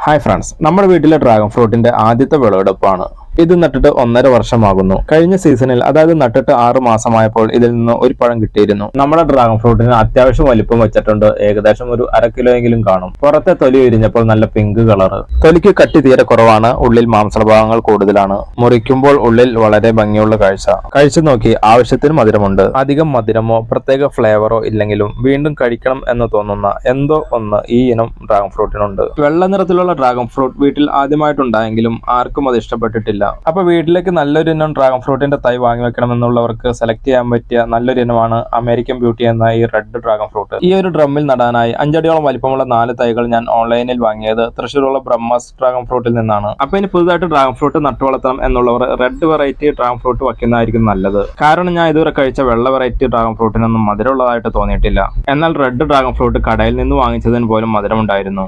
Hi friends, നമ്മുടെ വീട്ടിലെ dragon ഫ്രൂട്ടിന്റെ ആദ്യത്തെ വിളവെടുപ്പാണ്. ഇത് നട്ടിട്ട് 1.5 വർഷമാകുന്നു. കഴിഞ്ഞ സീസണിൽ, അതായത് നട്ടിട്ട് 6 മാസമായപ്പോൾ ഇതിൽ നിന്ന് ഒരു പഴം കിട്ടിയിരുന്നു. നമ്മുടെ ഡ്രാഗൺ ഫ്രൂട്ടിന് അത്യാവശ്യം വലിപ്പം വെച്ചിട്ടുണ്ട്. ഏകദേശം ഒരു 1/2 കിലോയെങ്കിലും കാണും. പുറത്തെ തൊലി വിരിഞ്ഞപ്പോൾ നല്ല പിങ്ക് കളർ. തൊലിക്ക് കട്ടി തീരെ കുറവാണ്. ഉള്ളിൽ മാംസഭാഗങ്ങൾ കൂടുതലാണ്. മുറിക്കുമ്പോൾ ഉള്ളിൽ വളരെ ഭംഗിയുള്ള കാഴ്ച. കഴിച്ചു നോക്കി, ആവശ്യത്തിന് മധുരമുണ്ട്. അധികം മധുരമോ പ്രത്യേക ഫ്ലേവറോ ഇല്ലെങ്കിലും വീണ്ടും കഴിക്കണം എന്ന് തോന്നുന്ന എന്തോ ഒന്ന് ഈ ഇനം ഡ്രാഗൺ ഫ്രൂട്ടിനുണ്ട്. വെള്ള നിറത്തിലുള്ള ഡ്രാഗൺ ഫ്രൂട്ട് വീട്ടിൽ ആദ്യമായിട്ടുണ്ടായെങ്കിലും ആർക്കും അത് ഇഷ്ടപ്പെട്ടിട്ടില്ല. അപ്പൊ വീട്ടിലേക്ക് നല്ലൊരു ഇനം ഡ്രാഗൺ ഫ്രൂട്ടിന്റെ തൈ വാങ്ങി വെക്കണം എന്നുള്ളവർക്ക് സെലക്ട് ചെയ്യാൻ പറ്റിയ നല്ലൊരു ഇനമാണ് അമേരിക്കൻ ബ്യൂട്ടി എന്ന ഈ റെഡ് ഡ്രാഗൺ ഫ്രൂട്ട്. ഈ ഒരു ഡ്രമ്മിൽ നടാനായി 5 അടിയോളം വലിപ്പമുള്ള 4 തൈകൾ ഞാൻ ഓൺലൈനിൽ വാങ്ങിയത് തൃശ്ശൂരുള്ള ബ്രഹ്മസ് ഡ്രാഗൺ ഫ്രൂട്ടിൽ നിന്നാണ്. അപ്പൊ ഇനി പുതുതായിട്ട് ഡ്രാഗൺ ഫ്രൂട്ട് നട്ടു വളർത്തണം എന്നുള്ളവർ റെഡ് വെറൈറ്റി ഡ്രാഗൺ ഫ്രൂട്ട് വയ്ക്കുന്നതായിരിക്കും നല്ലത്. കാരണം ഞാൻ ഇതുവരെ കഴിച്ച വെള്ള വെറൈറ്റി ഡ്രാഗൺ ഫ്രൂട്ടിനൊന്നും മധുരമുള്ളതായിട്ട് തോന്നിയിട്ടില്ല. എന്നാൽ റെഡ് ഡ്രാഗൺ ഫ്രൂട്ട് കടയിൽ നിന്ന് വാങ്ങിച്ചതിന് പോലും മധുരമുണ്ടായിരുന്നു.